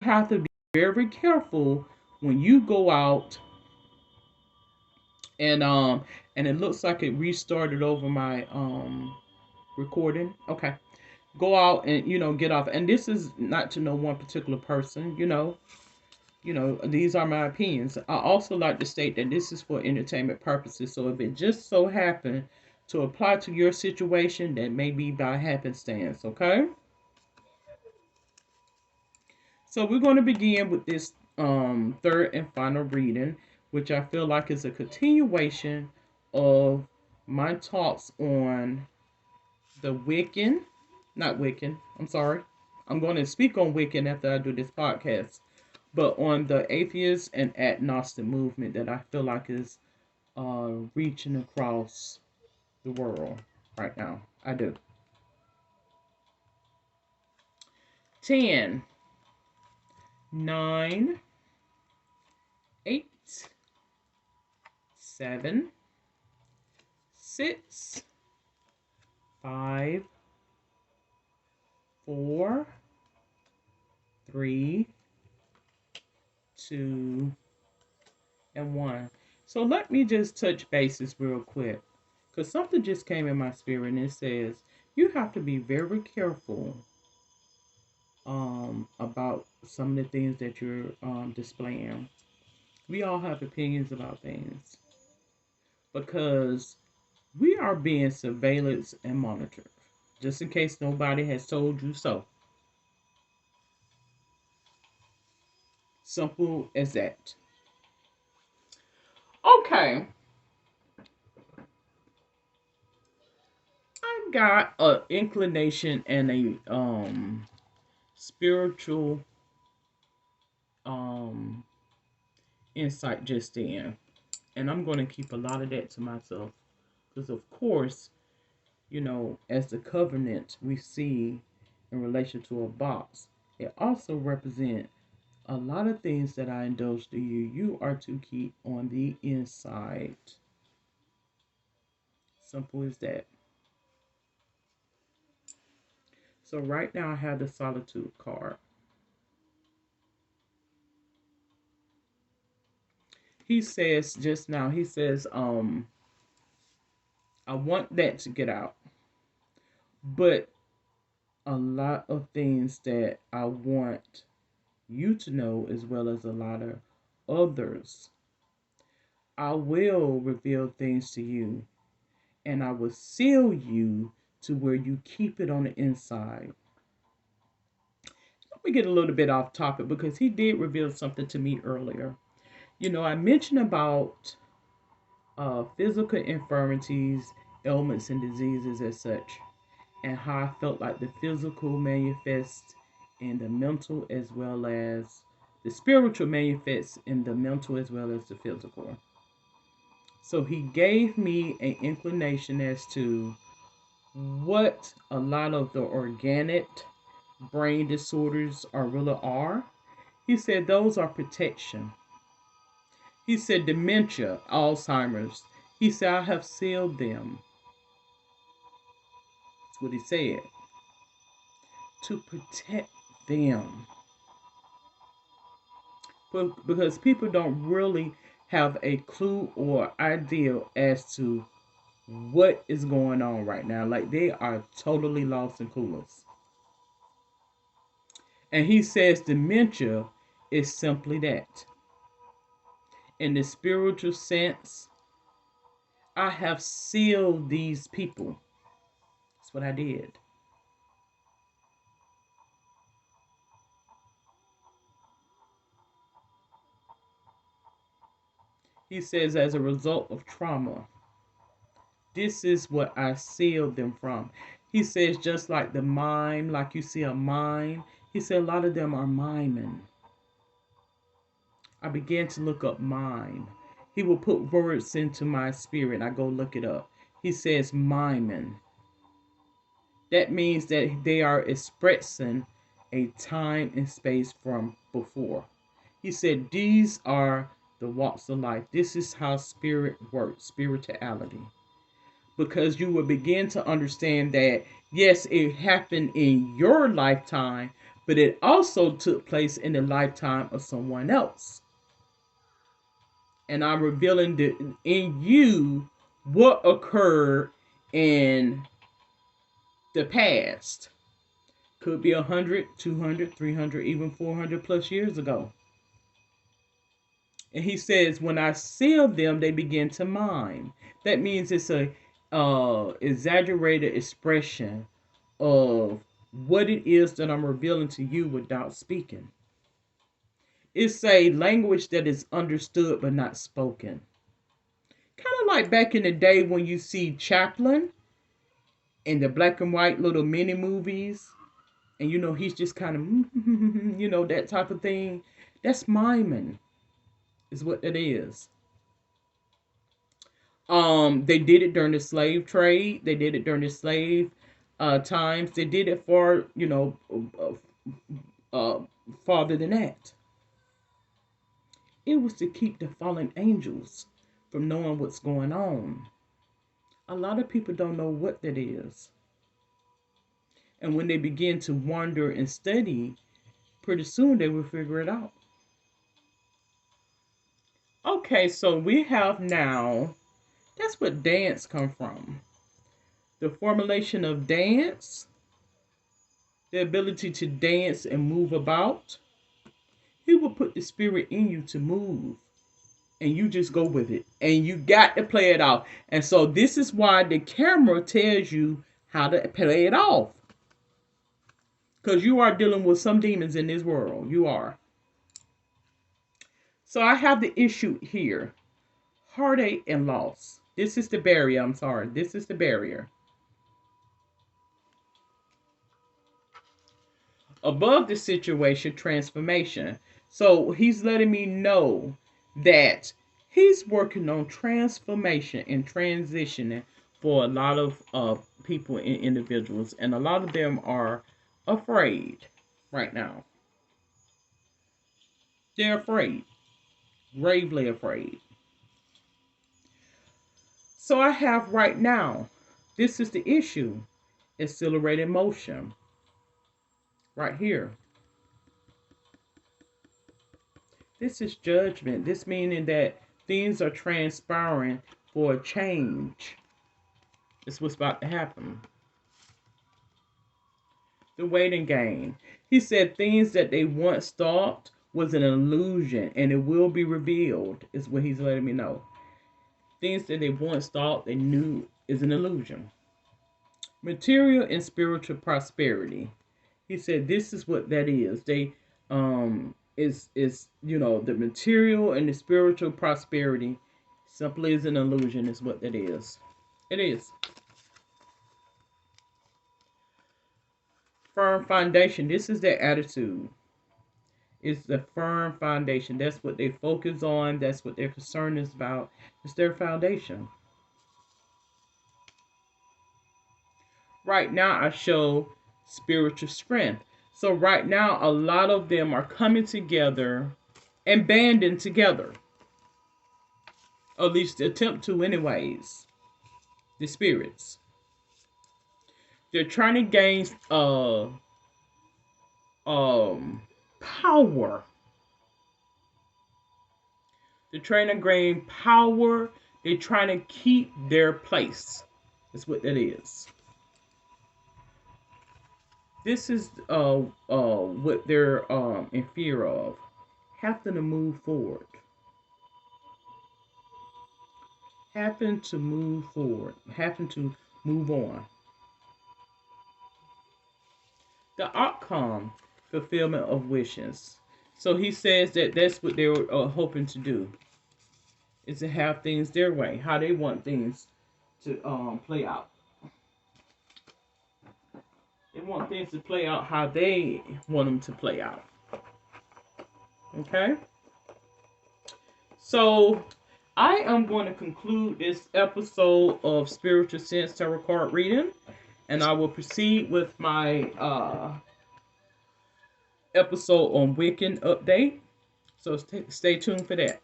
have to be very careful when you go out and it looks like it restarted over my recording. Okay. Go out and get off. And this is not to know one particular person, these are my opinions. I also like to state that this is for entertainment purposes. So if it just so happened to apply to your situation, that may be by happenstance, okay? So we're going to begin with this third and final reading, which I feel like is a continuation of my talks on the Wiccan, not Wiccan, I'm sorry. I'm going to speak on Wiccan after I do this podcast, but on the atheist and agnostic movement that I feel like is reaching across the world right now. I do. 10, 9, 8, 7, 6, 5, 4, 3, 2, and 1. So let me just touch bases real quick, because something just came in my spirit and it says you have to be very careful about some of the things that you're displaying. We all have opinions about things because we are being surveillance and monitored, just in case nobody has told you so. Simple as that. Okay, I got a inclination and a spiritual um insight just then, and I'm going to keep a lot of that to myself because, of course, as the covenant we see in relation to a box, it also represents a lot of things that I indulge to you. You are to keep on the inside. Simple as that. So right now I have the solitude card. He says just now, he says, I want that to get out. But a lot of things that I want you to know, as well as a lot of others, I will reveal things to you, and I will seal you to where you keep it on the inside. Let me get a little bit off topic because he did reveal something to me earlier. I mentioned about physical infirmities, ailments, and diseases as such, and how I felt like the physical manifests in the mental as well as the spiritual manifests in the mental as well as the physical. So he gave me an inclination as to what a lot of the organic brain disorders are. He said those are protection. He said dementia, Alzheimer's. He said I have sealed them. That's what he said. To protect them. But because people don't really have a clue or idea as to what is going on right now. Like they are totally lost and clueless. And he says dementia is simply that. In the spiritual sense, I have sealed these people. That's what I did. He says, as a result of trauma, this is what I sealed them from. He says, just like the mime, like you see a mime, he said a lot of them are miming. I began to look up mime. He will put words into my spirit. I go look it up. He says miming. That means that they are expressing a time and space from before. He said these are the walks of life. This is how spirit works, spirituality. Because you will begin to understand that, yes, it happened in your lifetime, but it also took place in the lifetime of someone else. And I'm revealing in you what occurred in the past. Could be 100, 200, 300, even 400 plus years ago. And he says, when I seal them, they begin to mime. That means it's a exaggerated expression of what it is that I'm revealing to you without speaking. It's a language that is understood but not spoken. Kind of like back in the day when you see Chaplin in the black and white little mini movies, and he's just kind of that type of thing. That's miming, is what that is. They did it during the slave trade. They did it during the slave times. They did it for farther than that. It was to keep the fallen angels from knowing what's going on. A lot of people don't know what that is. And when they begin to wonder and study, pretty soon they will figure it out. Okay, so we have now, that's what dance come from. The formulation of dance, the ability to dance and move about. He will put the spirit in you to move. And you just go with it. And you got to play it off. And so this is why the camera tells you how to play it off. Because you are dealing with some demons in this world. You are. So I have the issue here. Heartache and loss. This is the barrier. I'm sorry. This is the barrier. Above the situation, transformation. So he's letting me know that he's working on transformation and transitioning for a lot of people and individuals. And a lot of them are afraid right now. They're afraid. Gravely afraid. So I have right now, this is the issue. Accelerated motion. Right here. This is judgment. This meaning that things are transpiring for a change. It's what's about to happen. The waiting game. He said things that they once thought was an illusion and it will be revealed, is what he's letting me know. Things that they once thought they knew is an illusion. Material and spiritual prosperity. He said this is what that is. They is the material and the spiritual prosperity simply is an illusion, is what that is. It is. Firm foundation. This is their attitude. It's the firm foundation. That's what they focus on. That's what their concern is about. It's their foundation. Right now, I show spiritual strength. So right now, a lot of them are coming together and banding together. Or at least attempt to anyways. The spirits. They're trying to gain power. They're trying to gain power. They're trying to keep their place. That's what that is. This is what they're in fear of. Having to move forward. Having to move forward. Having to move on. The outcome, fulfillment of wishes. So he says that that's what they were hoping to do. Is to have things their way. How they want things to play out. They want things to play out how they want them to play out. Okay? So, I am going to conclude this episode of Spiritual Sense Tarot Card Reading. And I will proceed with my episode on Wiccan update. So, stay tuned for that.